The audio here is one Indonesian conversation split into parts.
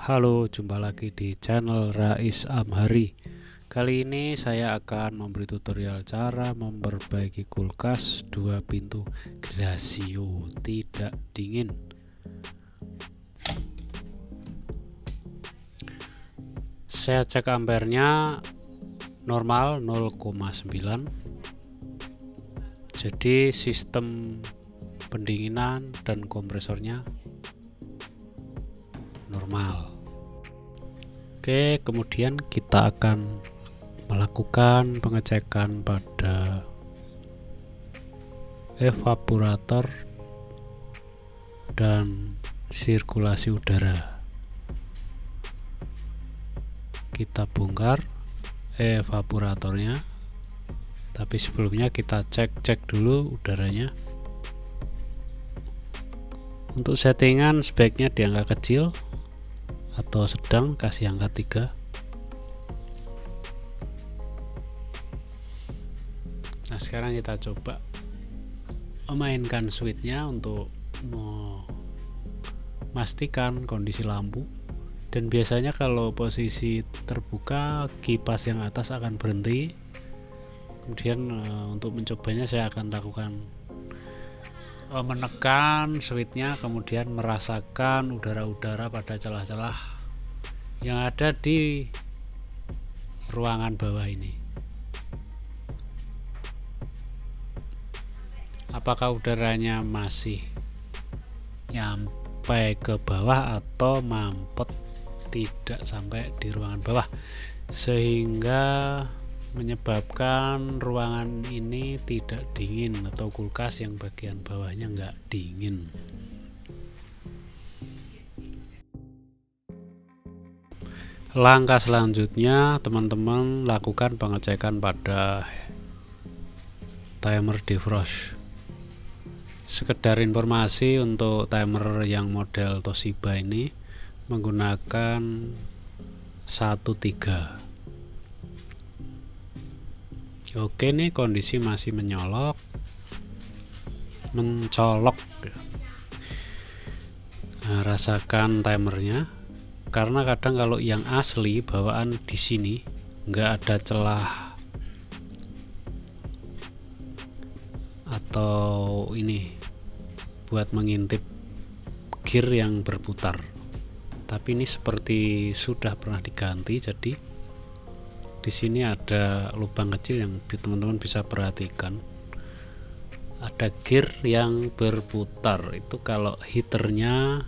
Halo, jumpa lagi di channel Rais Amhari. Kali ini saya akan memberi tutorial cara memperbaiki kulkas 2 pintu Grasio tidak dingin. Saya cek ampernya normal 0,9. Jadi sistem pendinginan dan kompresornya normal. Oke, kemudian kita akan melakukan pengecekan pada evaporator dan sirkulasi udara. Kita bongkar evaporatornya, tapi sebelumnya kita cek dulu udaranya. Untuk settingan sebaiknya di angka kecil atau sedang, kasih angka 3. Nah, sekarang kita coba memainkan switchnya untuk memastikan kondisi lampu. Dan biasanya kalau posisi terbuka, kipas yang atas akan berhenti. Kemudian untuk mencobanya saya akan lakukan menekan switchnya, kemudian merasakan udara-udara pada celah-celah yang ada di ruangan bawah ini. Apakah udaranya masih nyampe ke bawah atau mampet tidak sampai di ruangan bawah, sehingga menyebabkan ruangan ini tidak dingin atau kulkas yang bagian bawahnya nggak dingin. Langkah selanjutnya teman-teman lakukan pengecekan pada timer defrost. Sekedar informasi, untuk timer yang model Toshiba ini menggunakan 1.3. Oke, nih kondisi masih mencolok. Nah, rasakan timernya, karena kadang kalau yang asli bawaan di sini nggak ada celah atau ini buat mengintip gear yang berputar. Tapi ini seperti sudah pernah diganti, jadi di sini ada lubang kecil yang teman-teman bisa perhatikan. Ada gear yang berputar. Itu kalau heaternya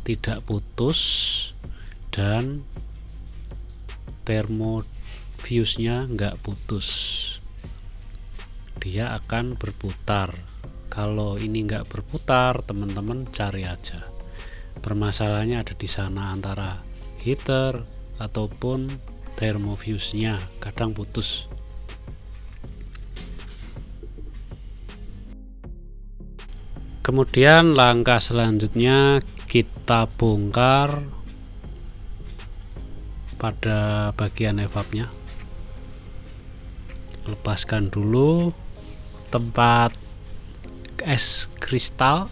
tidak putus dan thermofuse-nya nggak putus, dia akan berputar. Kalau ini nggak berputar, teman-teman cari aja. Permasalahannya ada di sana, antara heater ataupun thermofuse-nya kadang putus. Kemudian langkah selanjutnya kita bongkar pada bagian evapnya. Lepaskan dulu tempat es kristal.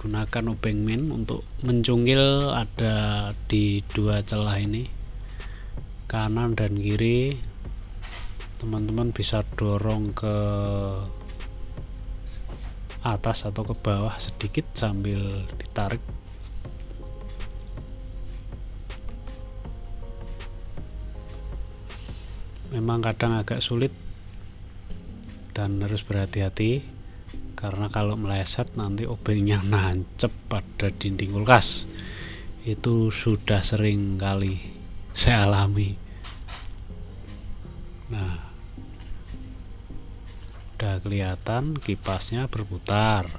Gunakan obeng min untuk mencungkil, ada di 2 celah ini, kanan dan kiri. Teman-teman bisa dorong ke atas atau ke bawah sedikit sambil ditarik. Memang kadang agak sulit dan harus berhati-hati, karena kalau meleset nanti obengnya nancep pada dinding kulkas. Itu sudah sering kali saya alami. Nah, udah kelihatan kipasnya berputar.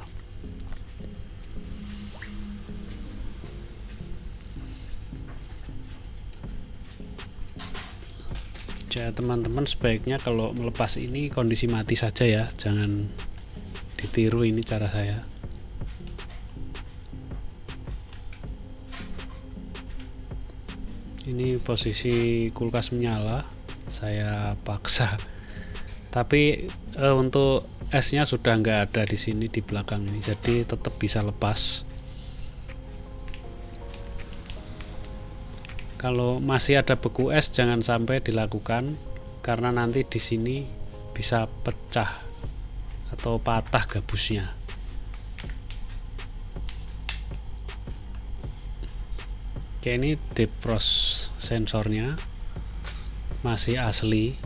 Ya, teman-teman sebaiknya kalau melepas ini kondisi mati saja ya, jangan ditiru ini cara saya. Ini posisi kulkas menyala, saya paksa. Tapi untuk S-nya sudah nggak ada di sini di belakang ini, jadi tetap bisa lepas. Kalau masih ada beku es jangan sampai dilakukan, karena nanti di sini bisa pecah atau patah gabusnya. Oke, ini defrost sensornya masih asli,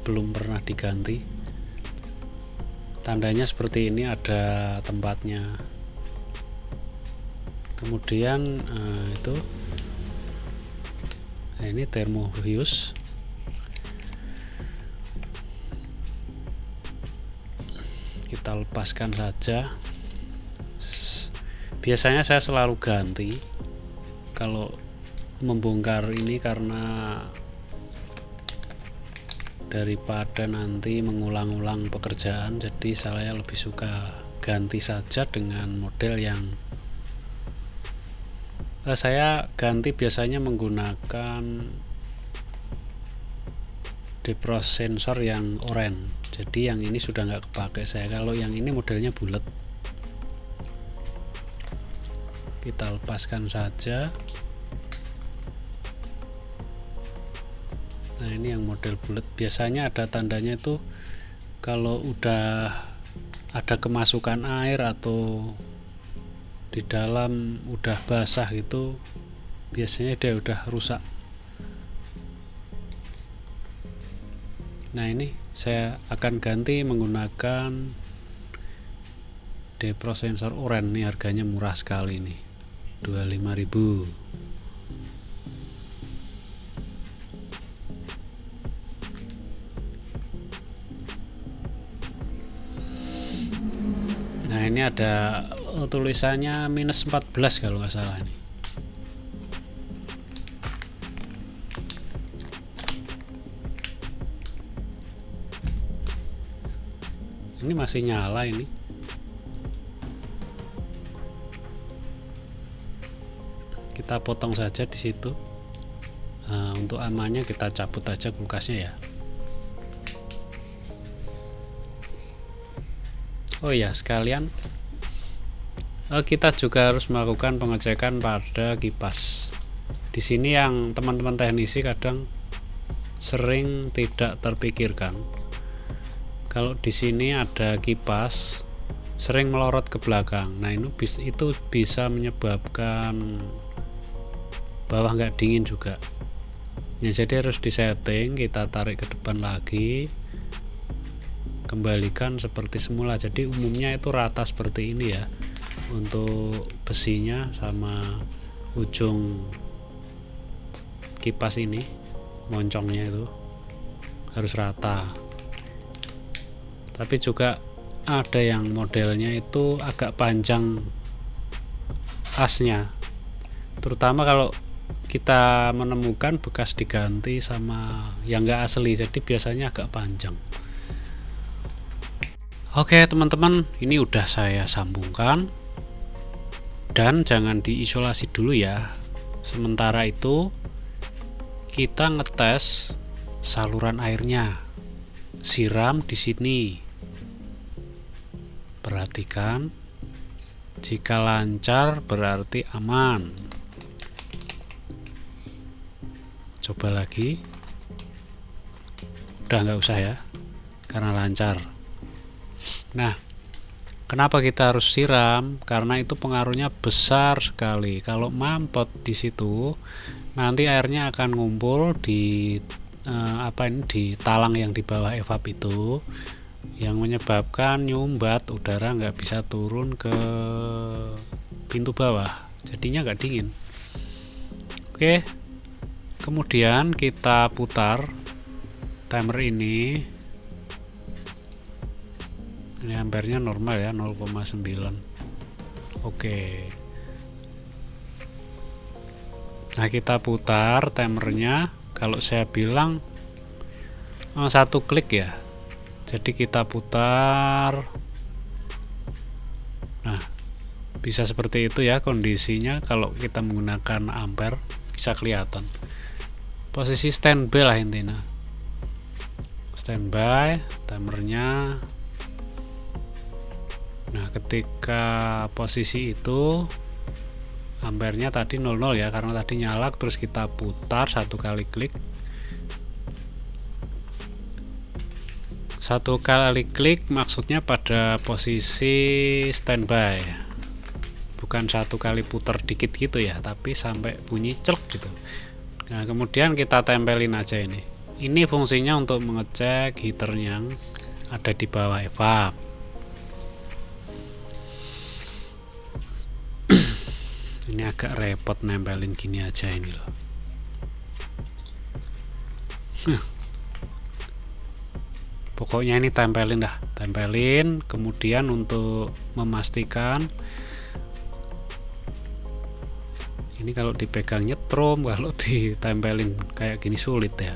belum pernah diganti. Tandanya seperti ini, ada tempatnya. Kemudian ini thermofuse. Kita lepaskan saja. Biasanya saya selalu ganti kalau membongkar ini, karena daripada nanti mengulang-ulang pekerjaan, jadi saya lebih suka ganti saja dengan model yang saya ganti biasanya menggunakan defrost sensor yang oranye. Jadi yang ini sudah nggak kepake saya. Kalau yang ini modelnya bulat, kita lepaskan saja. Nah, ini yang model bulat, biasanya ada tandanya itu kalau udah ada kemasukan air atau di dalam udah basah gitu, biasanya dia udah rusak. Nah, ini saya akan ganti menggunakan defrost sensor oranye. Ini harganya murah sekali nih, 25.000. Nah, ini ada tulisannya minus 14 kalau nggak salah nih. Ini masih nyala ini. Kita potong saja di situ. Nah, untuk amannya kita cabut aja kulkasnya ya. Oh ya, sekalian kita juga harus melakukan pengecekan pada kipas. Di sini yang teman-teman teknisi kadang sering tidak terpikirkan. Kalau di sini ada kipas sering melorot ke belakang. Nah, itu bisa menyebabkan bawah nggak dingin juga. Ya, jadi harus disetting, kita tarik ke depan lagi, kembalikan seperti semula. Jadi umumnya itu rata seperti ini ya, untuk besinya sama ujung kipas ini, moncongnya itu harus rata. Tapi juga ada yang modelnya itu agak panjang asnya, terutama kalau kita menemukan bekas diganti sama yang enggak asli, jadi biasanya agak panjang. Oke teman-teman, ini udah saya sambungkan, dan jangan diisolasi dulu ya. Sementara itu kita ngetes saluran airnya. Siram di sini. Perhatikan, jika lancar berarti aman. Coba lagi. Udah nggak usah ya, karena lancar. Nah, kenapa kita harus siram? Karena itu pengaruhnya besar sekali. Kalau mampet di situ, nanti airnya akan ngumpul di di talang yang di bawah evap itu, yang menyebabkan nyumbat udara nggak bisa turun ke pintu bawah, jadinya nggak dingin. Oke, kemudian kita putar timer ini. Ini ampernya normal ya, 0,9. Oke. Nah, kita putar timernya. Kalau saya bilang 1 klik ya. Jadi kita putar. Nah, bisa seperti itu ya kondisinya. Kalau kita menggunakan ampere bisa kelihatan. Posisi standby lah intinya. Standby, timernya Nah, ketika posisi itu ampernya tadi 00 ya, karena tadi nyala, terus kita putar satu kali klik. Satu kali klik maksudnya pada posisi standby, bukan satu kali putar dikit gitu ya, tapi sampai bunyi celk gitu. Nah, kemudian kita tempelin aja ini. Ini fungsinya untuk mengecek heater yang ada di bawah evap. Ini agak repot nempelin gini aja ini loh. Pokoknya ini tempelin dah, tempelin. Kemudian untuk memastikan ini kalau dipegang nyetrum, kalau ditempelin kayak gini sulit ya.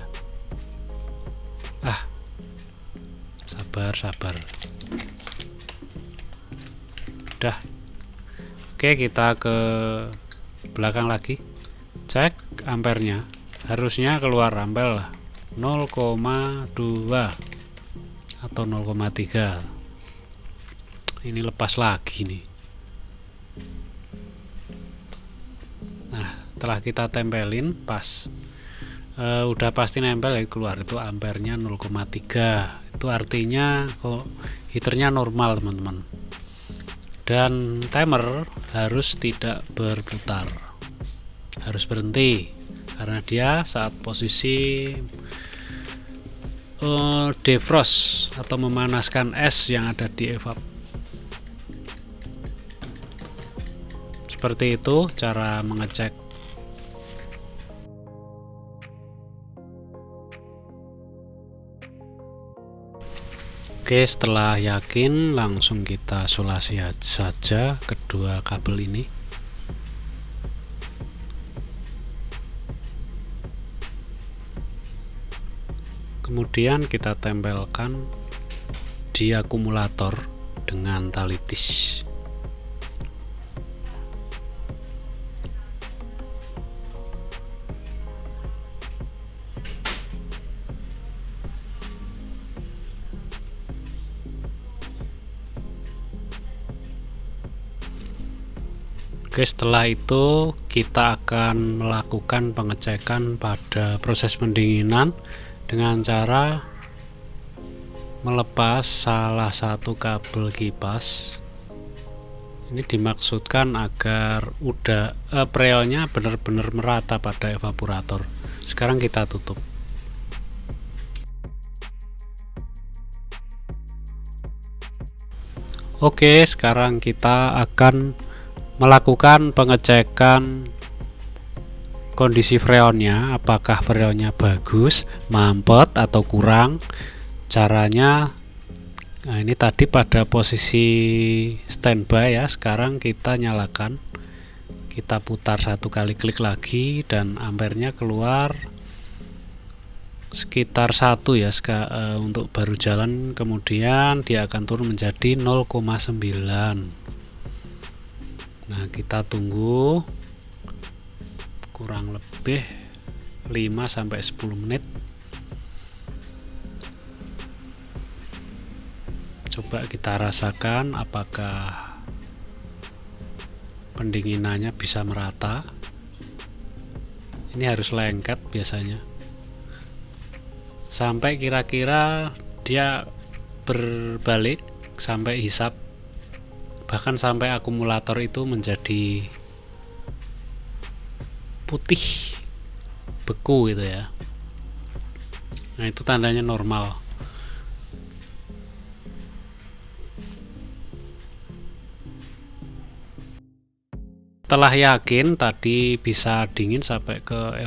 Sabar. Udah. Oke, kita ke belakang lagi. Cek ampernya. Harusnya keluar ampere lah 0,2 atau 0,3. Ini lepas lagi nih. Nah, setelah kita tempelin pas udah pasti nempel ya, keluar itu ampernya 0,3. Itu artinya kok heaternya normal teman-teman. Dan timer harus tidak berputar, harus berhenti, karena dia saat posisi defrost atau memanaskan es yang ada di evap. Seperti itu cara mengecek. Oke, setelah yakin langsung kita solasi saja kedua kabel ini. Kemudian kita tempelkan di akumulator dengan tali tis. Oke, setelah itu kita akan melakukan pengecekan pada proses pendinginan dengan cara melepas salah satu kabel kipas. Ini dimaksudkan agar freonnya benar-benar merata pada evaporator. Sekarang kita tutup. Oke, sekarang kita akan melakukan pengecekan kondisi freonnya, apakah freonnya bagus, mampet atau kurang. Caranya, nah ini tadi pada posisi standby ya, sekarang kita nyalakan, kita putar satu kali klik lagi dan ampernya keluar sekitar 1 ya untuk baru jalan, kemudian dia akan turun menjadi 0,9. Nah, kita tunggu kurang lebih 5-10 menit. Coba kita rasakan apakah pendinginannya bisa merata. Ini harus lengket biasanya, sampai kira-kira dia berbalik, sampai hisap, bahkan sampai akumulator itu menjadi putih beku gitu ya. Nah, itu tandanya normal. Setelah yakin tadi bisa dingin sampai ke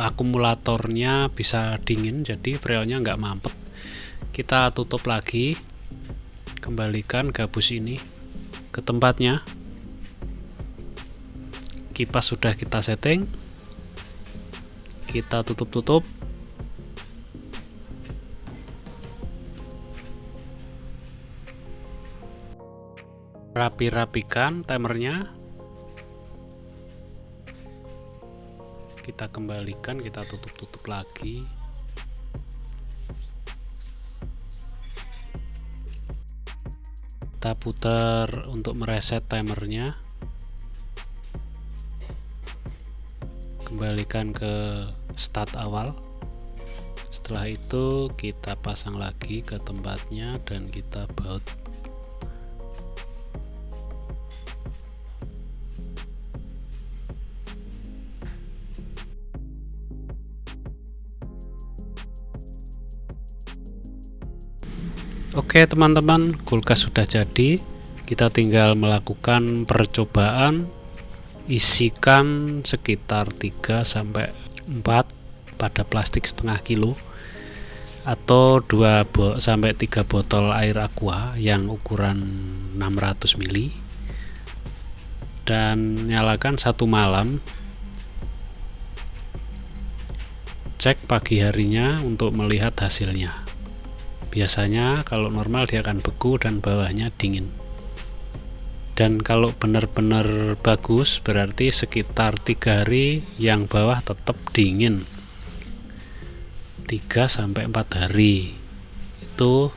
akumulatornya bisa dingin, jadi freonnya nggak mampet, kita tutup lagi, kembalikan gabus ini ke tempatnya. Kipas sudah kita setting, kita tutup-tutup. Rapi-rapikan timernya, kita kembalikan, kita tutup-tutup lagi. Kita putar untuk mereset timernya, kembalikan ke start awal. Setelah itu kita pasang lagi ke tempatnya dan kita baut. Oke teman-teman, kulkas sudah jadi. Kita tinggal melakukan percobaan. Isikan sekitar 3-4 pada plastik setengah kilo atau 2-3 botol air aqua yang ukuran 600 ml, dan nyalakan 1 malam. Cek pagi harinya untuk melihat hasilnya. Biasanya kalau normal dia akan beku dan bawahnya dingin. Dan kalau benar-benar bagus berarti sekitar 3 hari yang bawah tetap dingin. 3-4 hari. Itu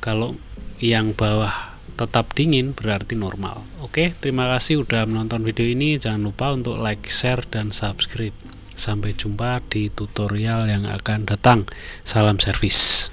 kalau yang bawah tetap dingin berarti normal. Oke, terima kasih udah menonton video ini. Jangan lupa untuk like, share, dan subscribe. Sampai jumpa di tutorial yang akan datang. Salam servis.